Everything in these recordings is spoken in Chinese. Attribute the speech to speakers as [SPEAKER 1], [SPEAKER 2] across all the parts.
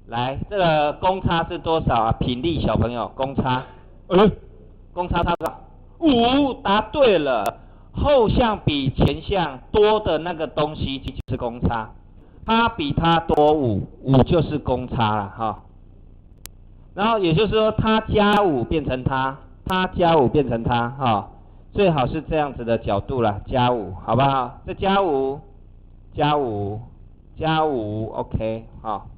[SPEAKER 1] 来，这个公差是多少啊？品力小朋友，公差，公差多少？5，答对了。后项比前项多的那个东西就是公差，它比它多5就是公差了哈。然后也就是说，它加5变成它，它加5变成它哈。最好是这样子的角度啦，加5，好不好？这加5，加5，加5 ，OK 好。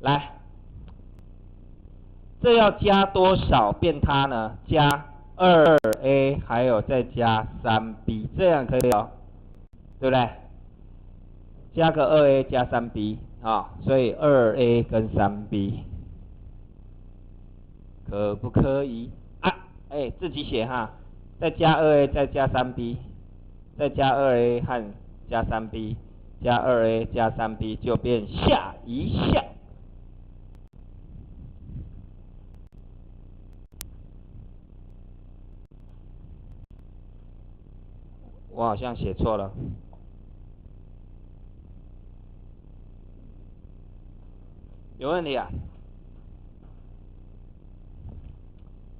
[SPEAKER 1] 来，这要加多少变它呢？加2a， 还有再加3b， 这样可以哦，对不对？加个2a 加3b 啊，所以2a 跟3b， 可不可以啊？哎，自己写哈，再加2a 再加3b， 再加2a 和加3b， 加2a 加3b 就变下一项。我好像写错了。有问题啊？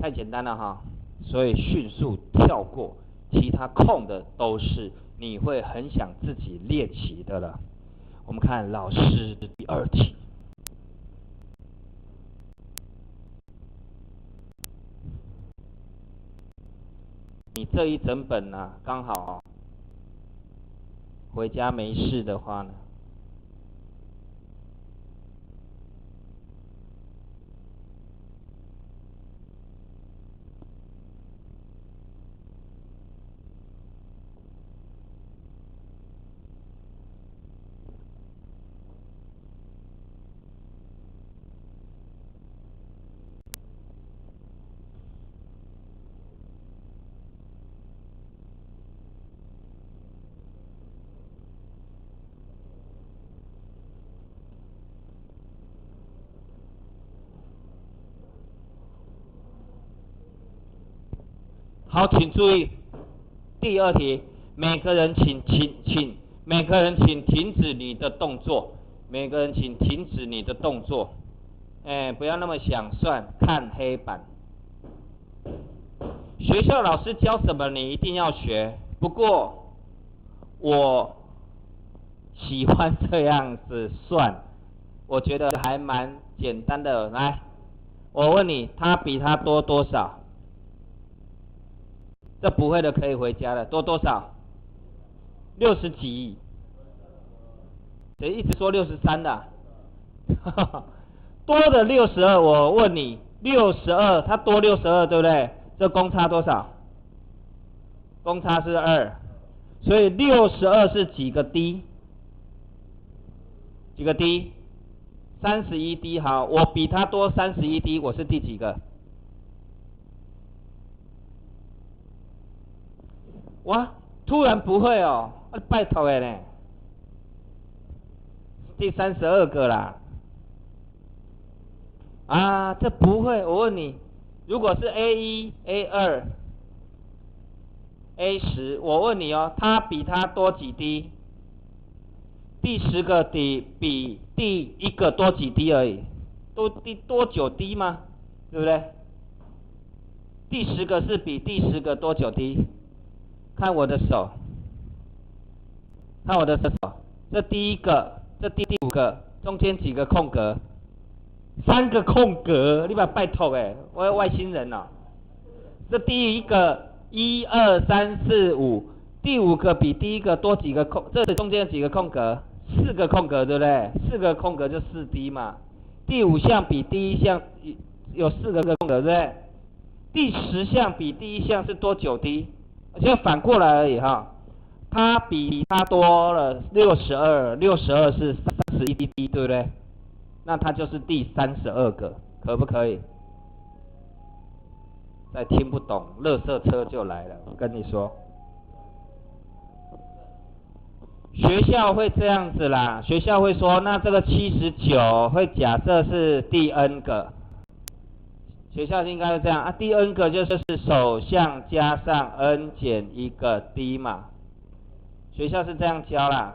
[SPEAKER 1] 太简单了哈，所以迅速跳过，其他空的都是你会很想自己练习的了。我们看老师的第2题。你这一整本呢、刚好回家没事的话呢，好，请注意第2题，每个人请停止你的动作，每个人请停止你的动作，不要那么想算，看黑板。学校老师教什么你一定要学，不过我喜欢这样子算，我觉得还蛮简单的。来，我问你，它比它多多少？这不会的可以回家了，多多少？60几？谁一直说63的、啊？多的62，我问你，62，它多62，对不对？这公差多少？公差是2，所以62是几个 d？ 几个 d？31d。好，我比它多31d， 我是第几个？哇，突然不会哦，拜托的呢，第32个啦。啊，这不会，我问你，如果是 A1、A2、A10， 我问你哦，它比它多几滴？第10个比第1个多几滴而已，多9滴吗？对不对？第10个是比第10个多9滴？看我的手，看我的手，这第1个，这第5个，中间几个空格？3个空格，你把拜托我外星人哦。这第1个1、2、3、4、5，第5个比第1个多几个空？这中间几个空格？4个空格，对不对？4个空格就4D 嘛。第5项比第1项有4个空格，对不对？第10项比第1项是多9D， 就反过来而已哈。它比它多了62是31D， 对不对？那它就是第32个，可不可以？再听不懂，垃圾车就来了。我跟你说，学校会这样子啦，学校会说，那这个79会假设是第 n 个，学校应该是这样啊，第 n 个就是首项加上 n 减1个 d 嘛，学校是这样教啦。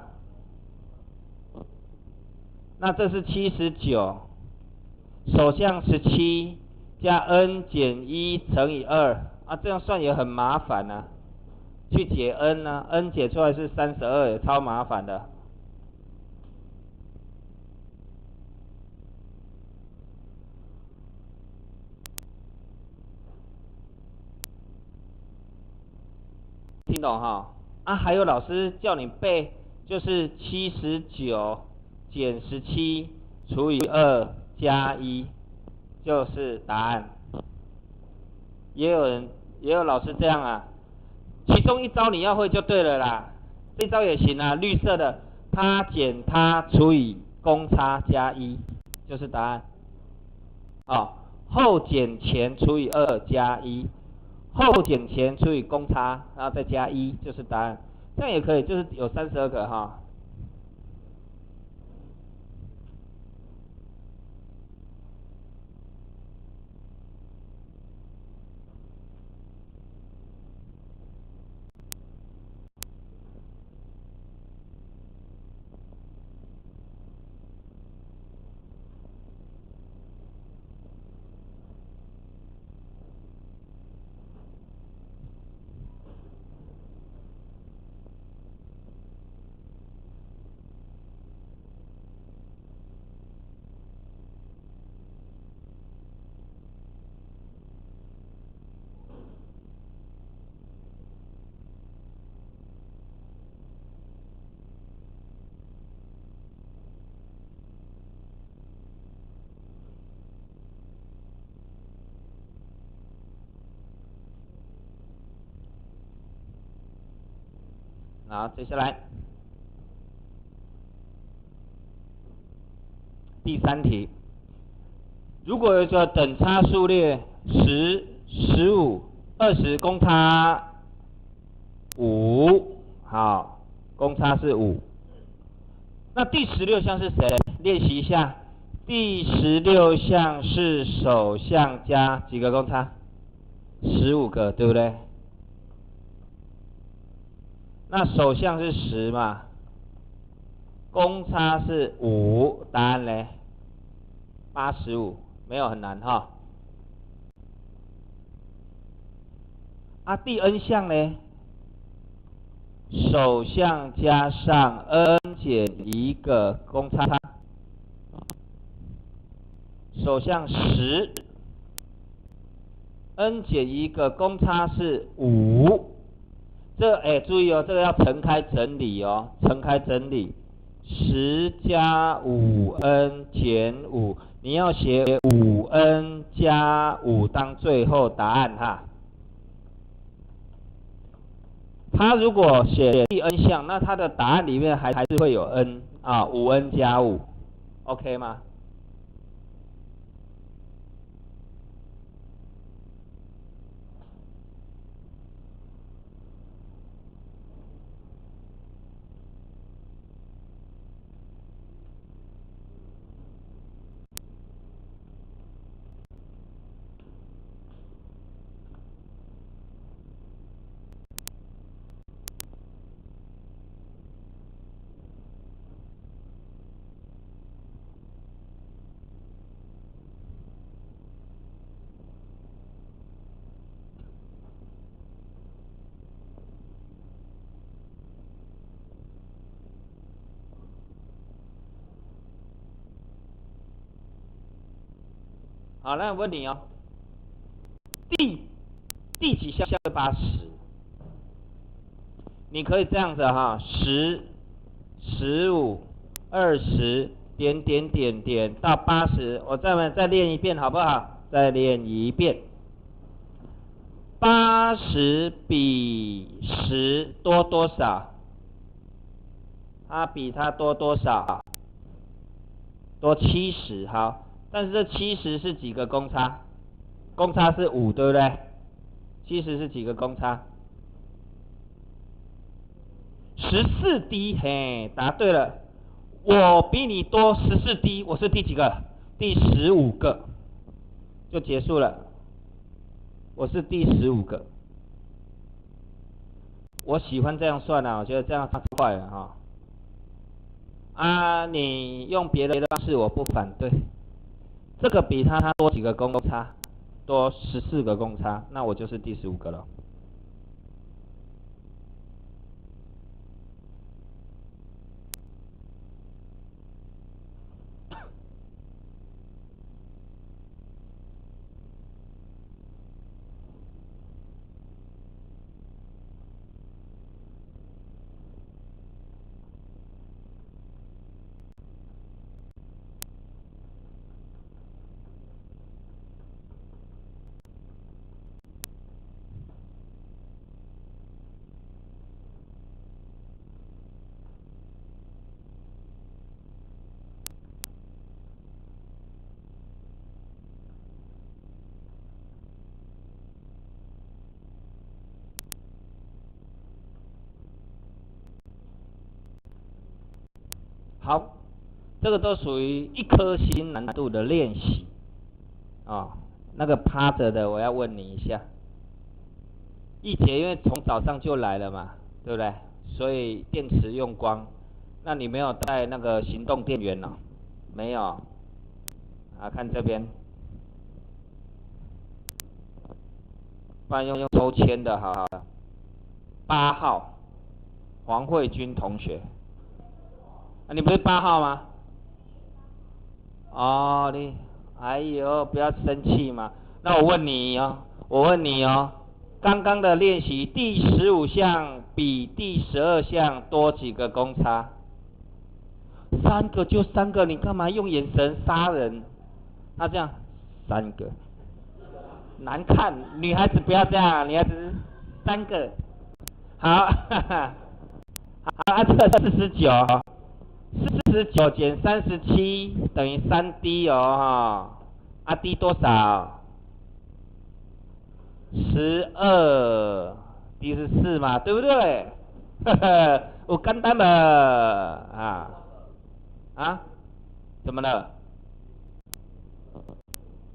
[SPEAKER 1] 那这是79，首项17加 n 减1乘以2啊，这样算也很麻烦啊。去解 n 呢、n 解出来是32，也超麻烦的。听懂哈？啊，还有老师叫你背，就是79减17除以2加1，就是答案。也有老师这样啊，其中一招你要会就对了啦。这招也行啊，绿色的，它减它除以公差加1，就是答案。哦，后减前除以2加1，后减前除以公差，然后再加1，就是答案。这样也可以，就是有32个哈。好，接下来第3题，如果有一个等差数列10、15、20，公差5，好，公差是5。那第16项是谁？练习一下，第16项是首项加几个公差？15个，对不对？那首项是10嘛，公差是5，答案嘞？85，没有很难哈。啊，第 n 项呢？首项加上 n 减1个公差，首项10 ，n 减1个公差是5。这注意哦，这个要乘开整理哦，乘开整理，10加 5n 减5，你要写 5n 加5当最后答案哈。他如果写第 n 项，那他的答案里面还是会有 n 啊，5n 加5 ，OK 吗？好，那我问你哦，第几项是80？你可以这样子哈，10、15、20点点点点到80，我再练一遍好不好？再练一遍。80比10多多少？它比它多多少？多70，好。但是这70是几个公差？公差是5，对不对？70是几个公差？14D， 嘿，答对了。我比你多14D， 我是第几个？第15个，就结束了。我是第15个。我喜欢这样算啊，我觉得这样太快了哈。啊，你用别的方式我不反对，这个比它多几个公差，多14个公差，那我就是第15个了。好，这个都属于1颗星难度的练习啊。那个趴着的，我要问你一下，一节因为从早上就来了嘛，对不对？所以电池用光，那你没有带那个行动电源哦？没有啊？看这边，不然用抽签的好了。8号，黄慧君同学，啊，你不是8号吗？哦，你，哎呦，不要生气嘛。那我问你哦，刚刚的练习第15项比第12项多几个公差？3个就3个，你干嘛用眼神杀人？他这样，3个，难看，女孩子不要这样，女孩子3个，好，哈哈，好，这个49减37等于3D 哦，哈，D 多少？12，D 是4嘛，对不对？呵呵，我简单了啊，怎么了？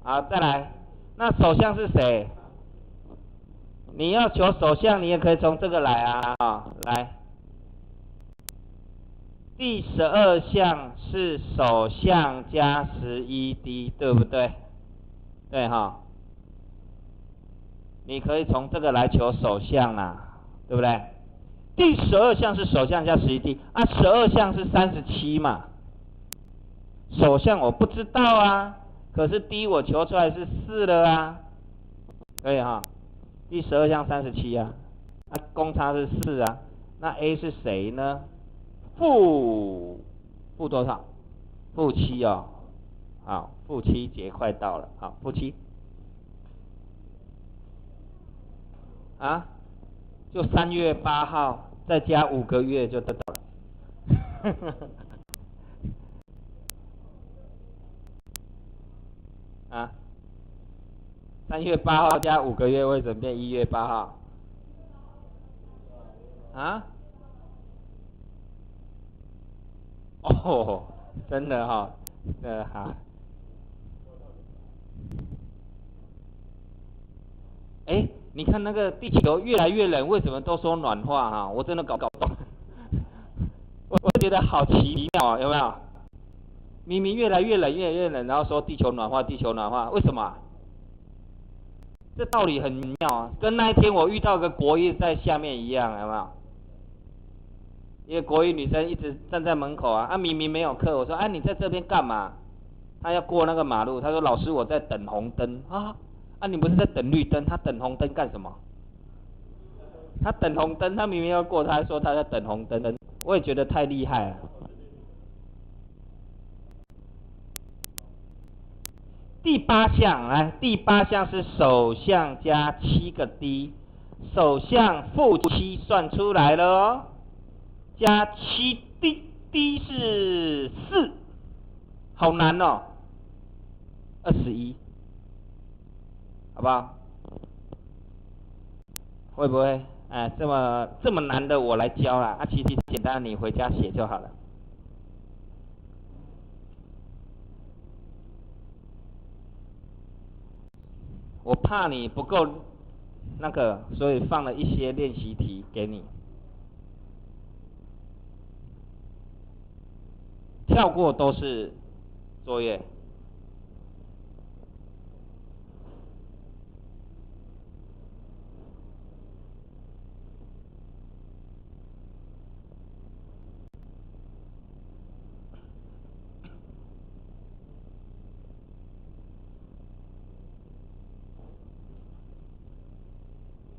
[SPEAKER 1] 好，再来，那首相是谁？你要求首相，你也可以从这个来啊，来。第12项是首相加11D， 对不对？对哈，你可以从这个来求首相啦，对不对？第12项是首相加11D，啊，12项是37嘛。首相我不知道啊，可是 D 我求出来是4了啊，可以哈。第12项37啊，那公差是4啊，那 A 是谁呢？负多少？负7哦，好，负7节快到了，好，负7啊，就3月8号再加5个月就得到了。啊，3月8号加5个月为什么变1月8号？啊？哦，真的哈，哈。哎，你看那个地球越来越冷，为什么都说暖化哈？我真的搞不懂，我觉得好奇妙啊，有没有？明明越来越冷，越来越冷，然后说地球暖化，地球暖化，为什么？这道理很妙啊，跟那一天我遇到个国一在下面一样，有没有？一个国一女生一直站在门口啊，明明没有课，我说你在这边干嘛？她要过那个马路，她说老师我在等红灯啊，你不是在等绿灯，她等红灯干什么？她等红灯，她明明要过，她还说她在等红灯，我也觉得太厉害了。第8项来，第8项是首相加7个 D， 首相负7算出来了哦，加7D，D 是4，好难哦，21，好不好？会不会？这么难的我来教啦，其实简单，你回家写就好了。我怕你不够那个，所以放了一些练习题给你。跳过都是作业。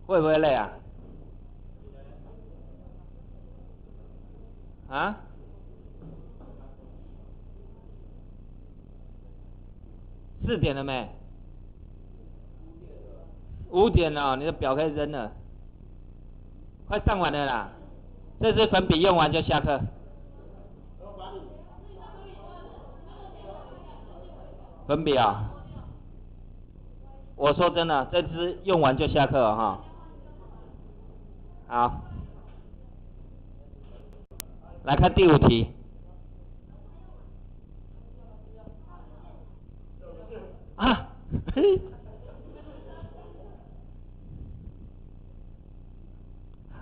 [SPEAKER 1] 会不会累啊？啊？4点了没？5点了，你的表可以扔了。快上完了啦，这支粉笔用完就下课。粉笔啊，我说真的，这支用完就下课了哈。好，来看第5题。啊，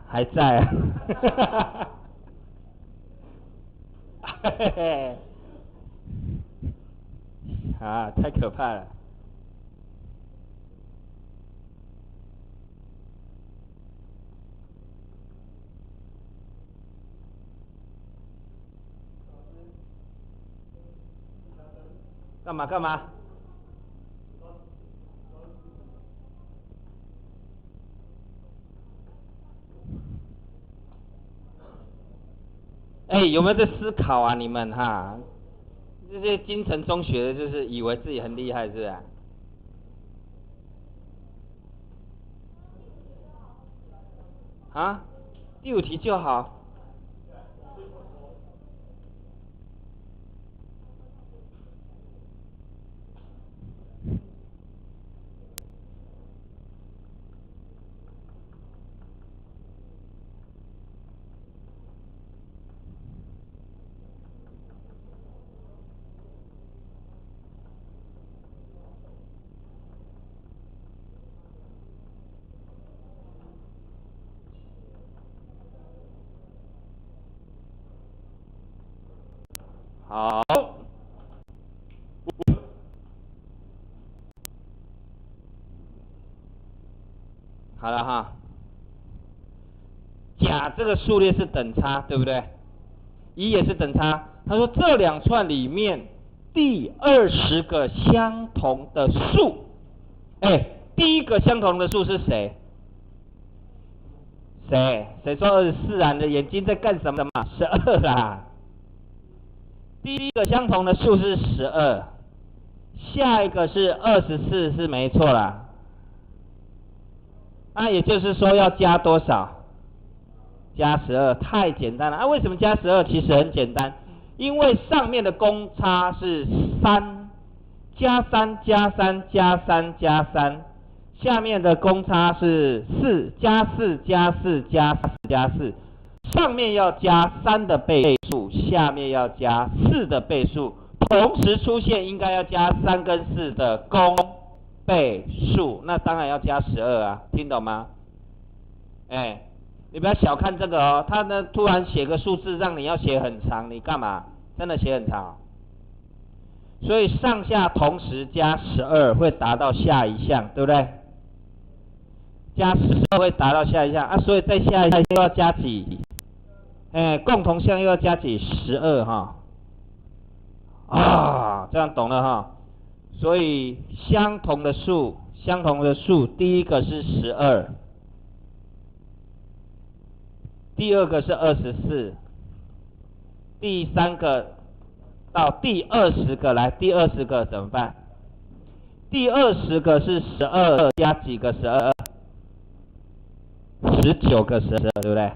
[SPEAKER 1] 还在啊，啊，太可怕了。干嘛干嘛？哎，有没有在思考啊？你们哈，这些京城中学的，就是以为自己很厉害，是不是？啊，第5题就好。好，好了哈。甲这个数列是等差，对不对？乙也是等差。他说这2串里面第20个相同的数，哎，第一个相同的数是谁？谁说24啊？你的眼睛在干什么嘛？12啦。第一个相同的数是12，下一个是24，是没错啦。那也就是说要加多少？加12，太简单了啊！为什么加12？其实很简单，因为上面的公差是3，加3加3加3加3，下面的公差是4，加4加4加4加4，上面要加3的倍数，下面要加4的倍数，同时出现应该要加3跟4的公倍数，那当然要加12啊，听懂吗？哎。你不要小看这个哦，他呢突然写个数字让你要写很长，你干嘛？真的写很长。所以上下同时加12会达到下一项，对不对？加12会达到下一项啊，所以在下一项又要加几？哎，共同项又要加几？12哈。啊，这样懂了哈。所以相同的数，第一个是12。第2个是24，第3个到第20个，来第20个怎么办？第20个是12加几个12？19个12，对不对？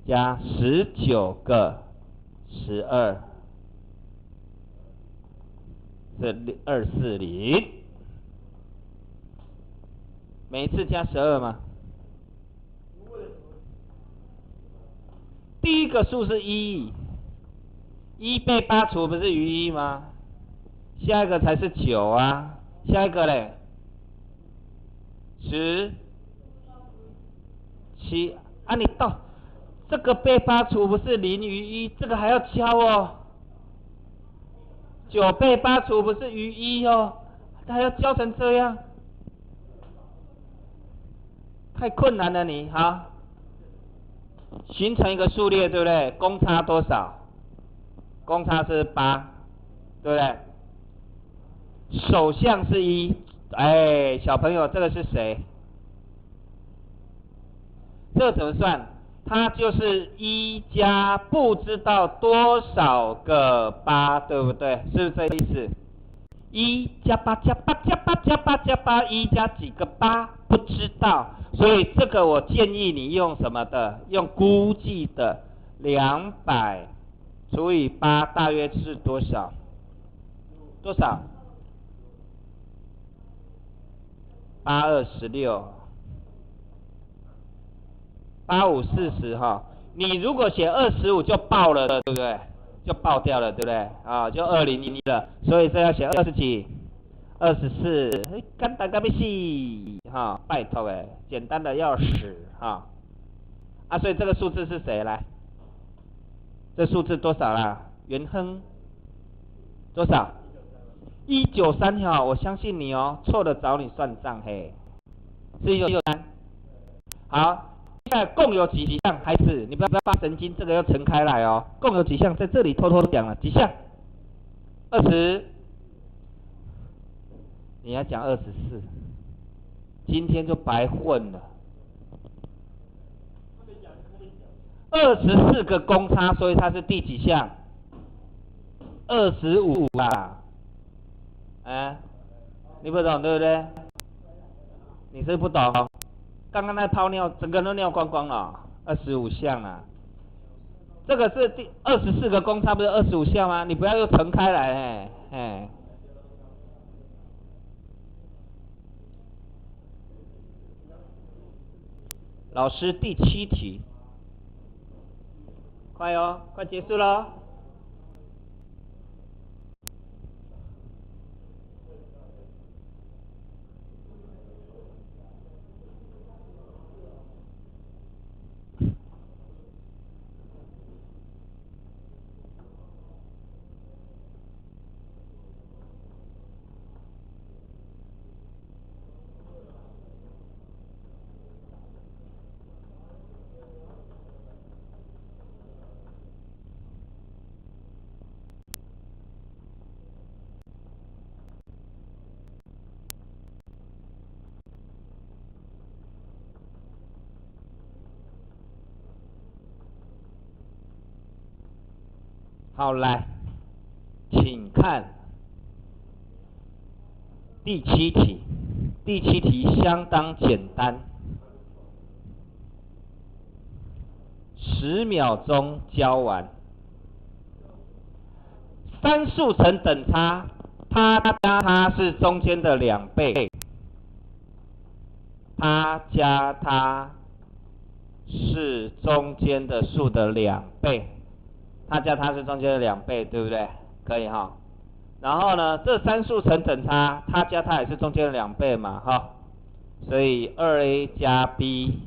[SPEAKER 1] 加19个12，是240。每一次加12吗？第一个数是1，1被8除不是余1吗？下一个才是9啊，下一个嘞，17啊，你到这个被8除不是0余1，这个还要教哦。9被8除不是余1哦，他要教成这样，太困难了你。好，形成一个数列，对不对？公差多少？公差是8，对不对？首项是1，哎，小朋友，这个是谁？这怎么算？它就是1加不知道多少个8，对不对？是不是这意思？1加8加8加8加8加8，1加几个8？不知道，所以这个我建议你用什么的？用估计的，200除以8大约是多少？多少？8×2=16。8540哈，你如果写25就爆了，对不对？就爆掉了，对不对？啊，就2011了，所以这要写20几？24，简单个要死哈，拜托哎，简单的要死哈。啊，所以这个数字是谁来？这数字多少啦？元亨多少？193哈，我相信你哦，错了找你算账嘿，是193。好。现在共有几项？孩子，你不要发神经，这个要乘开来哦。共有几项？在这里偷偷讲了几项？20，你要讲24，今天就白混了。24个公差，所以它是第几项？25啦。哎，你不懂对不对？你是不懂。刚刚那泡尿，整个都尿光光了，25项啊。这个是第24个公差，不是25项吗？你不要又乘开来，哎。老师第7题，快哦，快结束了。好，来，请看第7题。第7题相当简单，10秒钟教完。三数成等差，它加它是中间的2倍，它加它是中间的数的2倍，它加它是中间的2倍，对不对？可以哈。然后呢，这三数成等差，它加它也是中间的2倍嘛，哈。所以2a 加 b，3a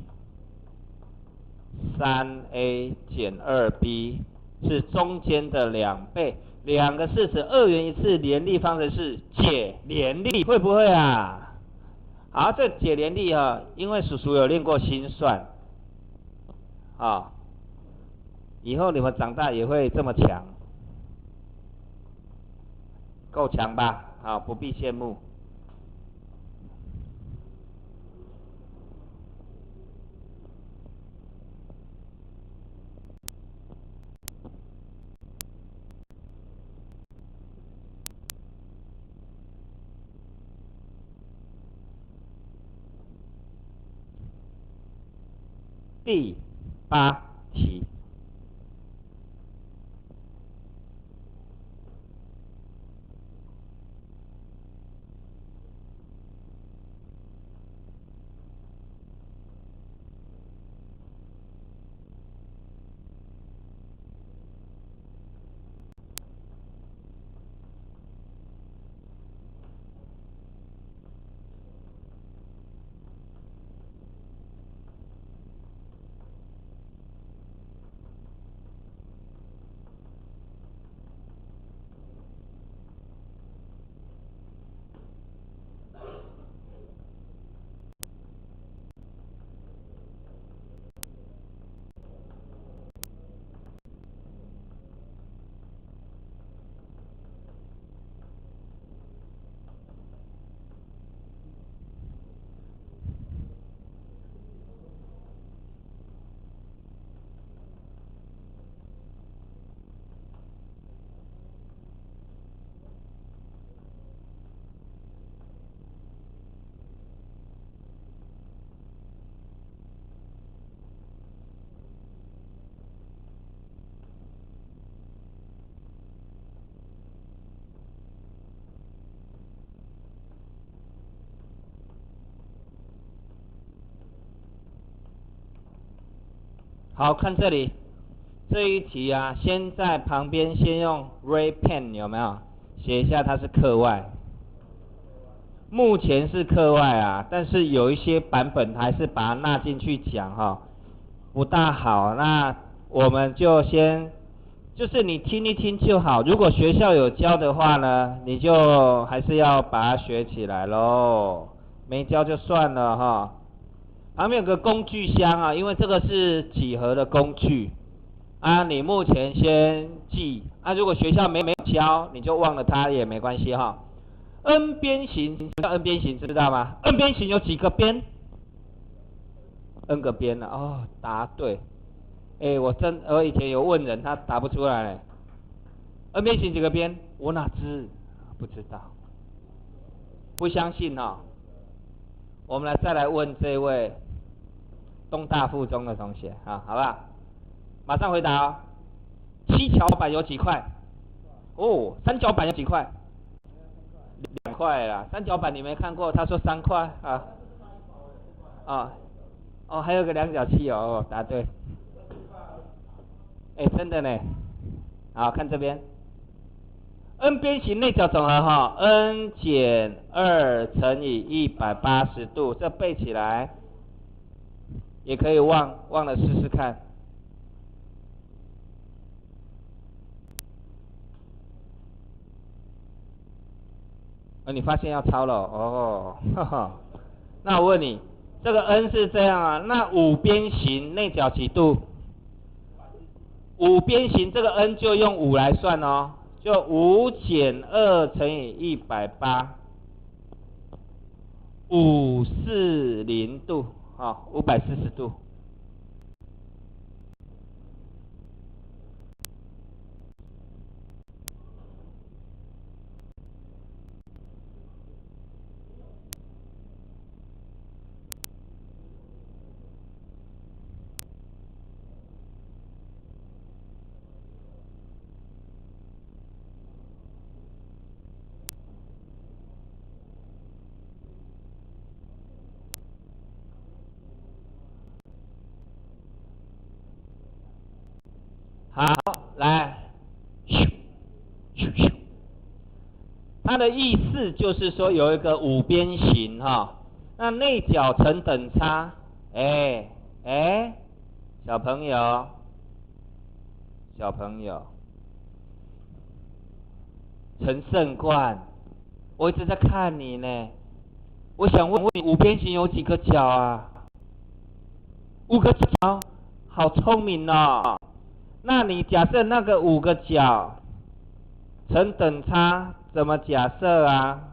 [SPEAKER 1] 减2b 是中间的2倍。两个式子2元一次，联立方程式解联立，会不会啊？好，这解联立啊，因为叔叔有练过心算，啊，以后你们长大也会这么强，够强吧？啊，不必羡慕。第8题。好，看这里这一题啊，先在旁边先用 red pen 有没有写一下它是课外？目前是课外啊，但是有一些版本还是把它纳进去讲哈，不大好。那我们就先就是你听一听就好，如果学校有教的话呢，你就还是要把它学起来咯，没教就算了哈。旁边有个工具箱啊，因为这个是几何的工具啊，你目前先记啊，如果学校没教，你就忘了它也没关系哈。N 边形，知道 N 边形知道吗 ？N 边形有几个边 ？N 个边啊，哦，答对。我以前有问人，他答不出来。N 边形几个边？我哪知？不知道。不相信哦。我们再来问这位东大附中的同学啊，好不好？马上回答哦。七巧板有几块？哦，三角板有几块？2块啦。三角板你没看过？他说3块啊。哦，还有个量角器哦，答对。真的呢。好，看这边。N 边形内角总和哈 ，N 减2乘以180度，这背起来，也可以忘了试试看。你发现要抄了哦，哈哈。那我问你，这个 N 是这样啊，那5边形内角几度？5边形这个 N 就用5来算哦。就5减2乘以180，540度，540度。好，来，它的意思就是说有一个5边形哈，那内角成等差，小朋友，陈胜冠，我一直在看你呢，我想问你5边形有几个角啊？5个角，好聪明哦。那你假设那个5个角成等差，怎么假设啊？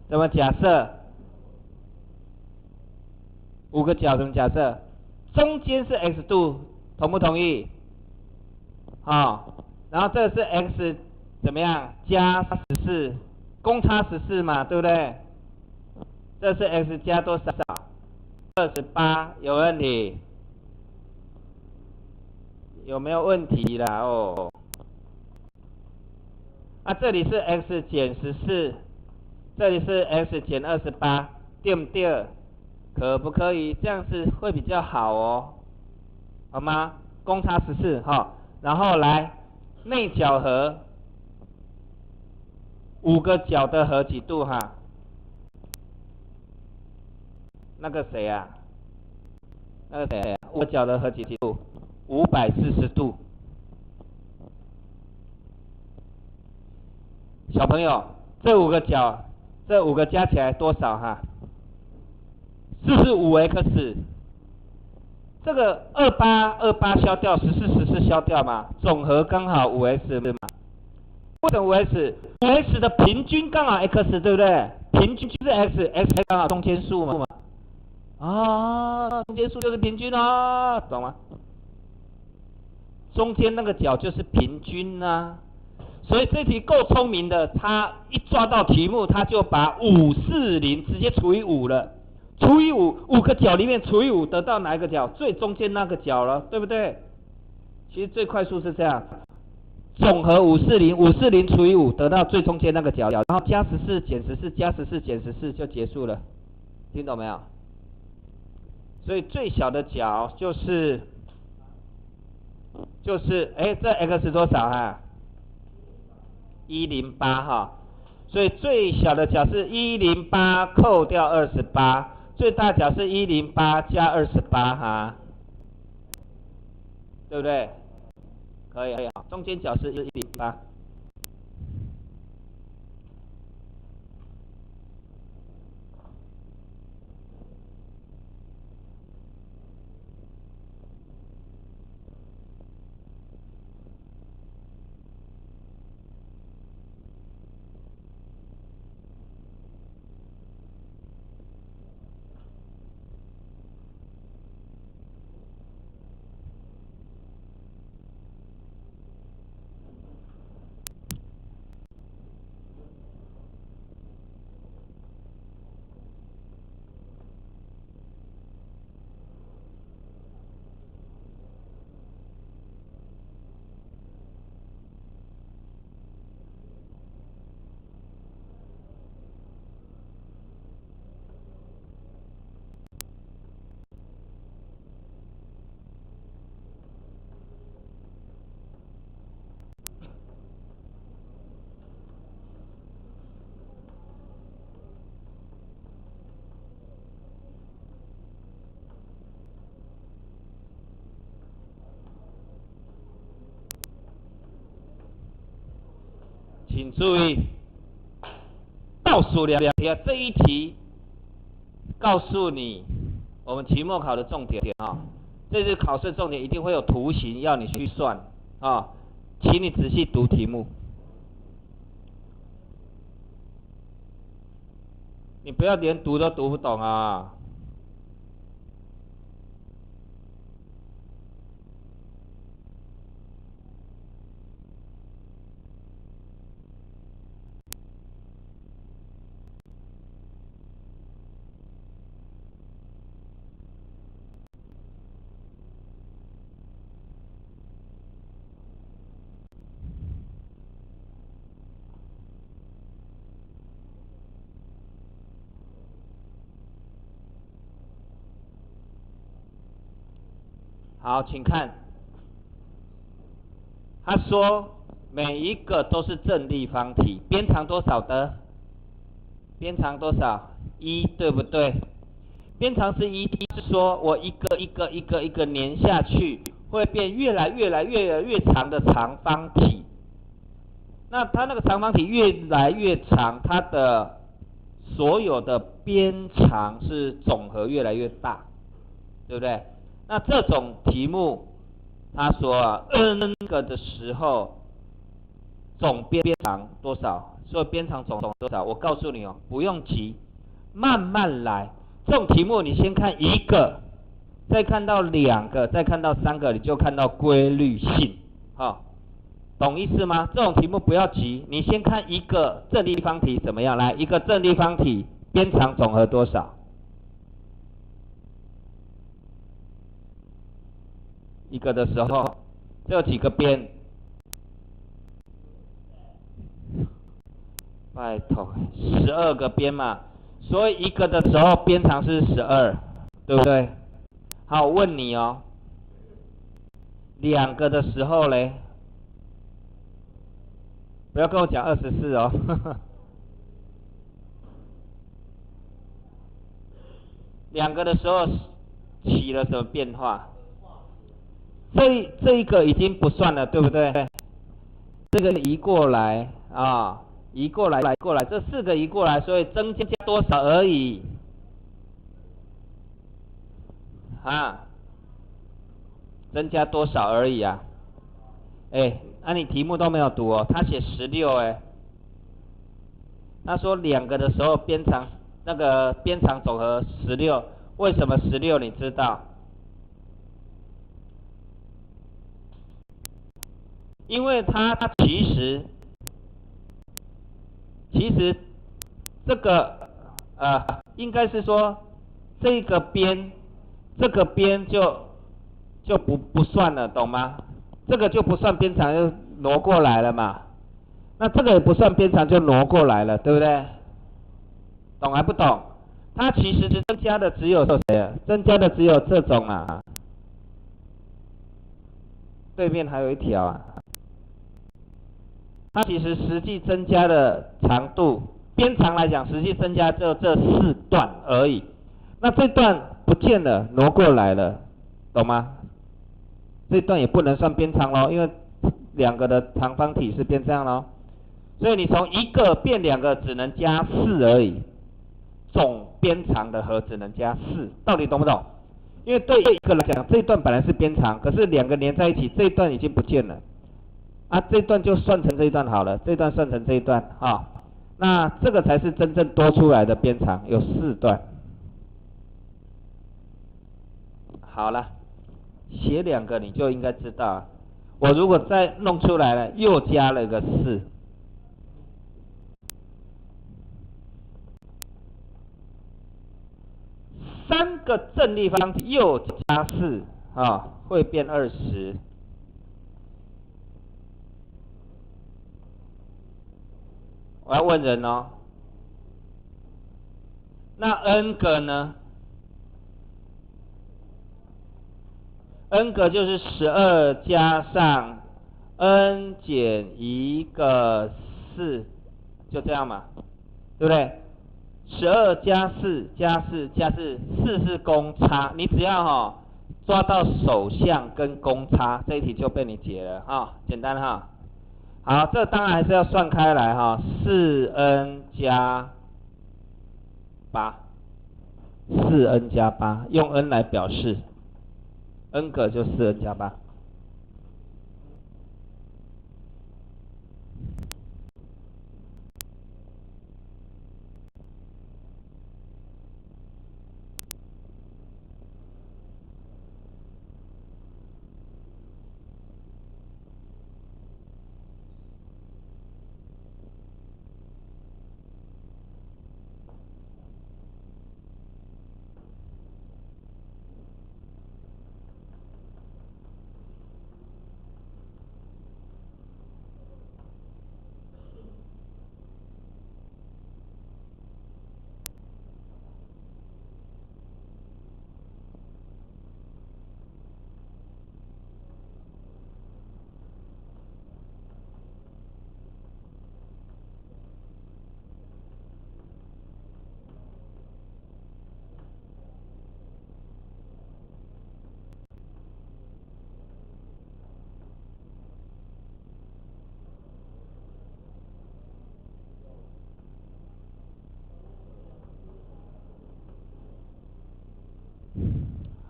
[SPEAKER 1] 怎么假设？5个角怎么假设？中间是 x 度，同不同意？然后这是 x 怎么样？加14，公差14嘛，对不对？这是 x 加多少？28，有问题？有没有问题啦？哦，这里是 x 减14，这里是 x 减28，对不对？可不可以？这样子会比较好哦，好吗？公差14哈，然后来内角和5个角的和几度哈？那个谁啊？5个角的和几度？540度。小朋友，这5个角，这5个加起来多少哈？45x， 这个28消掉，14消掉嘛，总和刚好5x嘛。为什么5x？5x 的平均刚好 x 对不对？平均就是 x 刚好中间数嘛。中间数就是平均哦，懂吗？中间那个角就是平均啊。所以这题够聪明的，他一抓到题目，他就把540直接除以5了，除以5个角里面除以5得到哪一个角？最中间那个角了，对不对？其实最快速是这样，总和540除以5得到最中间那个角，然后加14减14加14减14就结束了，听懂没有？所以最小的角就是这 x 多少哈？108哈，所以最小的角是108扣掉28，最大角是108加28哈，对不对？可以，中间角是108。请注意，倒数两题这一题告诉你我们期末考的重点啊，这次考试重点一定会有图形要你去算啊，请你仔细读题目，你不要连读都读不懂啊。好，请看，他说每一个都是正立方体，边长多少的？边长多少？1，对不对？边长是1，是说我一个粘下去，会变越来越长的长方体。那它那个长方体越来越长，它的所有的边长是总和越来越大，对不对？那这种题目，他说n 个的时候，总边长多少？所以边长总多少？我告诉你哦，不用急，慢慢来。这种题目你先看一个，再看到2个，再看到3个，你就看到规律性，好，懂意思吗？这种题目不要急，你先看一个正立方体怎么样？来，一个正立方体边长总和多少？一个的时候，这有几个边？拜托，12个边嘛，所以一个的时候边长是12，对不对？好，我问你哦，2个的时候嘞，不要跟我讲24哦。2个的时候起了什么变化？这一个已经不算了，对不对？这个移过来啊，移过来，这4个移过来，所以增加多少而已啊？增加多少而已啊？那你题目都没有读哦，他写16他说2个的时候边长那个边长总和16，为什么16？你知道？因为它其实这个应该是说这个边就不算了，懂吗？这个就不算边长，就挪过来了嘛。那这个也不算边长，就挪过来了，对不对？懂还不懂？它其实是增加的只有谁啊？增加的只有这种啊。对面还有一条啊。它其实实际增加的长度，边长来讲，实际增加就这4段而已。那这段不见了，挪过来了，懂吗？这段也不能算边长咯，因为2个的长方体是变这样咯。所以你从1个变2个只能加4而已，总边长的和只能加4，到底懂不懂？因为对1个来讲，这一段本来是边长，可是2个连在一起，这一段已经不见了。啊，这一段就算成这一段好了，这一段算成这一段啊。那这个才是真正多出来的边长，有4段。好了，写2个你就应该知道，我如果再弄出来了，又加了个4。3个正立方体又加4啊，会变20。我要问人哦，那 n 个呢 ？n 个就是12加上 n 减1个4，就这样嘛，对不对？12加4加4加4，4是公差，你只要抓到手相跟公差，这一题就被你解了简单哈。好，这当然还是要算开来4n 加8，4n 加8，用 n 来表示 ，n 个就4n 加8。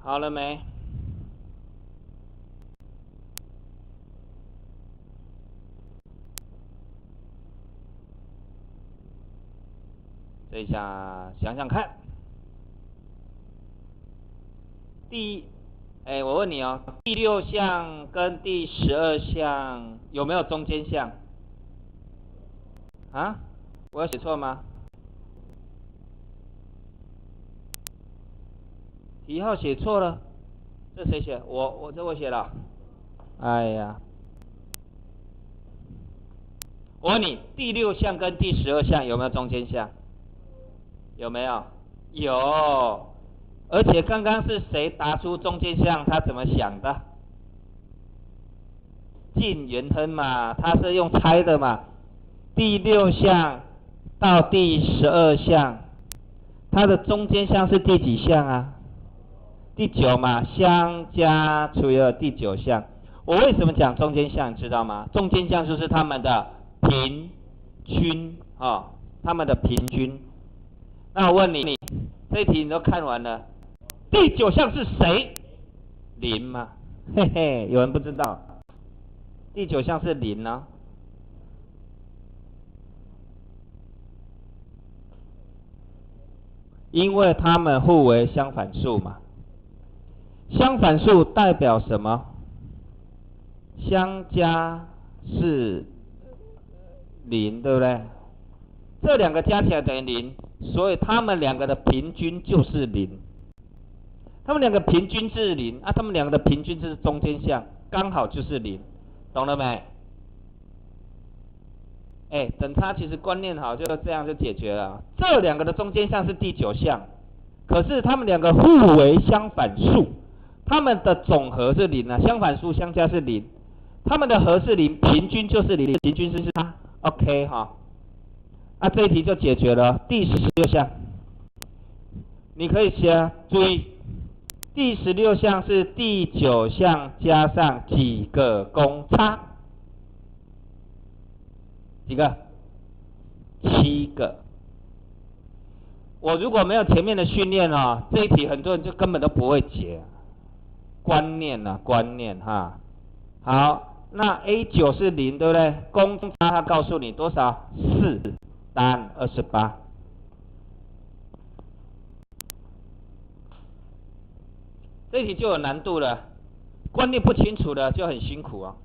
[SPEAKER 1] 好了没？这一下想想看，我问你哦，第6项跟第12项有没有中间项？啊？我有写错吗？题号写错了，这谁写？我写了。哎呀，我问你，第6项跟第12项有没有中间项？有没有？有。而且刚刚是谁答出中间项？他怎么想的？靳元亨嘛，他是用猜的嘛。第6项到第12项，它的中间项是第几项啊？第9嘛，相加除以2，第9项。我为什么讲中间项，你知道吗？中间项就是它们的平均它们的平均。那我问你，这一题你都看完了，第9项是谁？0嘛，嘿嘿，有人不知道，第9项是0呢。因为它们互为相反数嘛。相反数代表什么？相加是0，对不对？这2个加起来等于0，所以它们2个的平均就是0。它们2个平均是0，它们2个的平均是中间项，刚好就是0，懂了没？等差其实观念好，就这样就解决了。这2个的中间项是第9项，可是它们两个互为相反数，它们的总和是0啊，相反数相加是0，它们的和是0，平均就是0，平均是它。OK 哈，啊这一题就解决了。第16项，你可以写啊，注意，第16项是第9项加上几个公差？几个？7个。我如果没有前面的训练哦，这一题很多人就根本都不会解。观念啊，观念哈。好，那 A9 是0，对不对？公差它告诉你多少？4，答案28。这一题就有难度了，观念不清楚的就很辛苦哦。